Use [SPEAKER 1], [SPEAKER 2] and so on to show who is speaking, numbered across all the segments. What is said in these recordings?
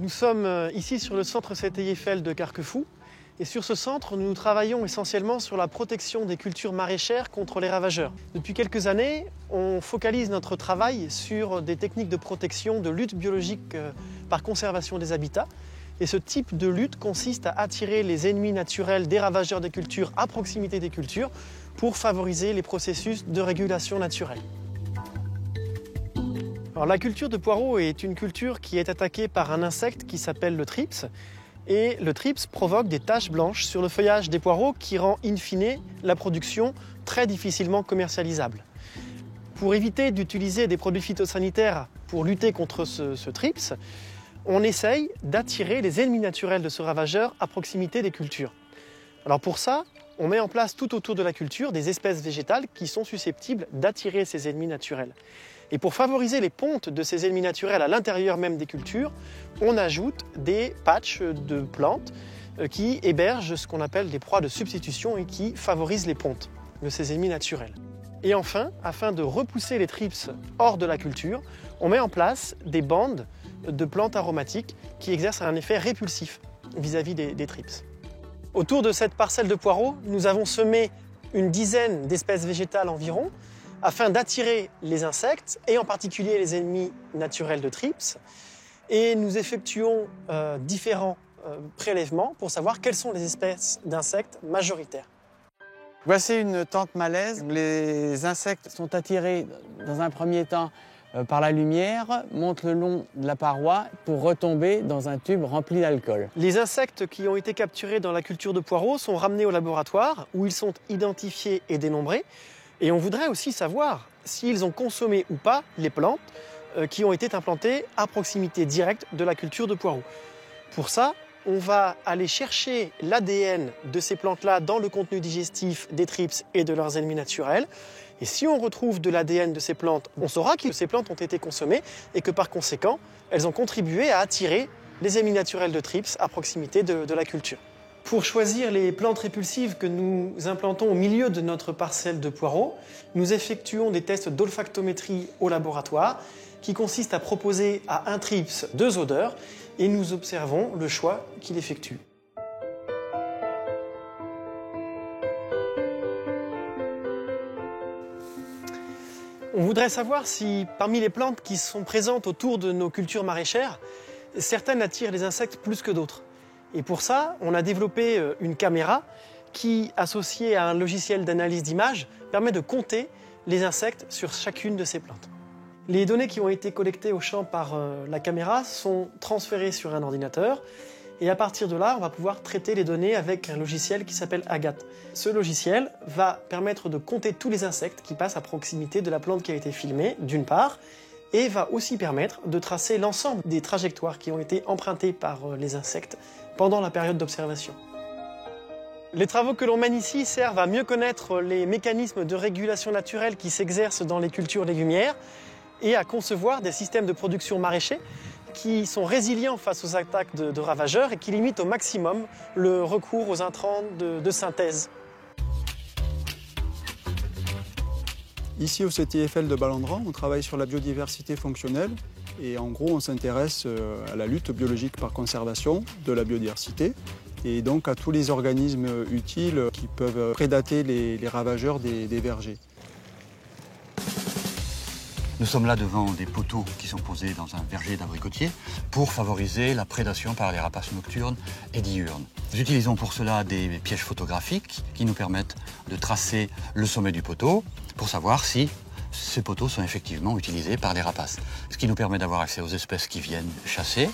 [SPEAKER 1] Nous sommes ici sur le centre Eiffel de Carquefou. Et sur ce centre, nous travaillons essentiellement sur la protection des cultures maraîchères contre les ravageurs. Depuis quelques années, on focalise notre travail sur des techniques de protection, de lutte biologique par conservation des habitats. Et ce type de lutte consiste à attirer les ennemis naturels des ravageurs des cultures à proximité des cultures pour favoriser les processus de régulation naturelle. Alors, la culture de poireaux est une culture qui est attaquée par un insecte qui s'appelle le thrips. Et le thrips provoque des taches blanches sur le feuillage des poireaux qui rend in fine la production très difficilement commercialisable. Pour éviter d'utiliser des produits phytosanitaires pour lutter contre ce thrips, on essaye d'attirer les ennemis naturels de ce ravageur à proximité des cultures. Alors pour ça, on met en place tout autour de la culture des espèces végétales qui sont susceptibles d'attirer ces ennemis naturels. Et pour favoriser les pontes de ces ennemis naturels à l'intérieur même des cultures, on ajoute des patchs de plantes qui hébergent ce qu'on appelle des proies de substitution et qui favorisent les pontes de ces ennemis naturels. Et enfin, afin de repousser les thrips hors de la culture, on met en place des bandes de plantes aromatiques qui exercent un effet répulsif vis-à-vis des thrips. Autour de cette parcelle de poireaux, nous avons semé une dizaine d'espèces végétales environ, afin d'attirer les insectes, et en particulier les ennemis naturels de thrips. Et nous effectuons différents prélèvements pour savoir quelles sont les espèces d'insectes majoritaires.
[SPEAKER 2] Voici une tente malaise. Les insectes sont attirés dans un premier temps par la lumière, montent le long de la paroi pour retomber dans un tube rempli d'alcool.
[SPEAKER 1] Les insectes qui ont été capturés dans la culture de poireaux sont ramenés au laboratoire où ils sont identifiés et dénombrés. Et on voudrait aussi savoir s'ils ont consommé ou pas les plantes qui ont été implantées à proximité directe de la culture de poireaux. Pour ça, on va aller chercher l'ADN de ces plantes-là dans le contenu digestif des thrips et de leurs ennemis naturels. Et si on retrouve de l'ADN de ces plantes, on saura que ces plantes ont été consommées et que par conséquent, elles ont contribué à attirer les ennemis naturels de thrips à proximité de la culture. Pour choisir les plantes répulsives que nous implantons au milieu de notre parcelle de poireaux, nous effectuons des tests d'olfactométrie au laboratoire qui consistent à proposer à un thrips 2 odeurs et nous observons le choix qu'il effectue. On voudrait savoir si, parmi les plantes qui sont présentes autour de nos cultures maraîchères, certaines attirent les insectes plus que d'autres. Et pour ça, on a développé une caméra qui, associée à un logiciel d'analyse d'images, permet de compter les insectes sur chacune de ces plantes. Les données qui ont été collectées au champ par la caméra sont transférées sur un ordinateur et à partir de là, on va pouvoir traiter les données avec un logiciel qui s'appelle Agathe. Ce logiciel va permettre de compter tous les insectes qui passent à proximité de la plante qui a été filmée, d'une part, et va aussi permettre de tracer l'ensemble des trajectoires qui ont été empruntées par les insectes pendant la période d'observation. Les travaux que l'on mène ici servent à mieux connaître les mécanismes de régulation naturelle qui s'exercent dans les cultures légumières et à concevoir des systèmes de production maraîchers qui sont résilients face aux attaques de ravageurs et qui limitent au maximum le recours aux intrants de synthèse.
[SPEAKER 3] Ici au Eiffel de Balandran, on travaille sur la biodiversité fonctionnelle et en gros on s'intéresse à la lutte biologique par conservation de la biodiversité et donc à tous les organismes utiles qui peuvent prédater les ravageurs des vergers.
[SPEAKER 4] Nous sommes là devant des poteaux qui sont posés dans un verger d'abricotiers pour favoriser la prédation par les rapaces nocturnes et diurnes. Nous utilisons pour cela des pièges photographiques qui nous permettent de tracer le sommet du poteau pour savoir si ces poteaux sont effectivement utilisés par les rapaces. Ce qui nous permet d'avoir accès aux espèces qui viennent chasser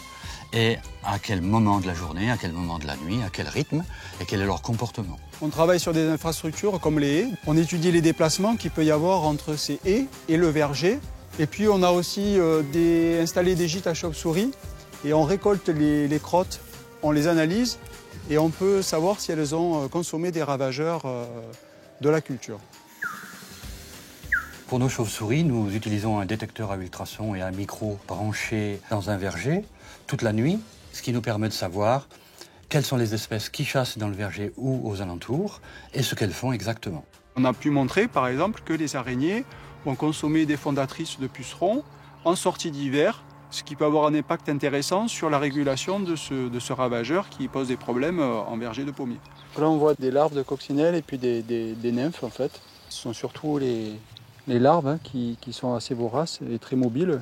[SPEAKER 4] et à quel moment de la journée, à quel moment de la nuit, à quel rythme et quel est leur comportement.
[SPEAKER 3] On travaille sur des infrastructures comme les haies. On étudie les déplacements qu'il peut y avoir entre ces haies et le verger. Et puis on a aussi installé des gîtes à chauves-souris et on récolte les crottes, on les analyse et on peut savoir si elles ont consommé des ravageurs de la culture.
[SPEAKER 4] Pour nos chauves-souris, nous utilisons un détecteur à ultrasons et un micro branché dans un verger toute la nuit, ce qui nous permet de savoir quelles sont les espèces qui chassent dans le verger ou aux alentours et ce qu'elles font exactement.
[SPEAKER 3] On a pu montrer par exemple que les araignées ont consommé des fondatrices de pucerons en sortie d'hiver ce qui peut avoir un impact intéressant sur la régulation de ce ravageur qui pose des problèmes en verger de pommiers. Là on voit des larves de coccinelle et puis des nymphes en fait. Ce sont surtout les larves qui sont assez voraces et très mobiles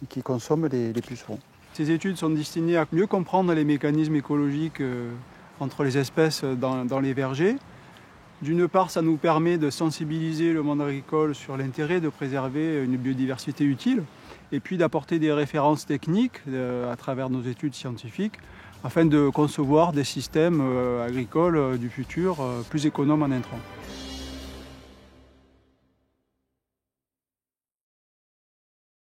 [SPEAKER 3] et qui consomment les pucerons. Ces études sont destinées à mieux comprendre les mécanismes écologiques entre les espèces dans les vergers. D'une part, ça nous permet de sensibiliser le monde agricole sur l'intérêt de préserver une biodiversité utile et puis d'apporter des références techniques à travers nos études scientifiques afin de concevoir des systèmes agricoles du futur plus économes en intrants.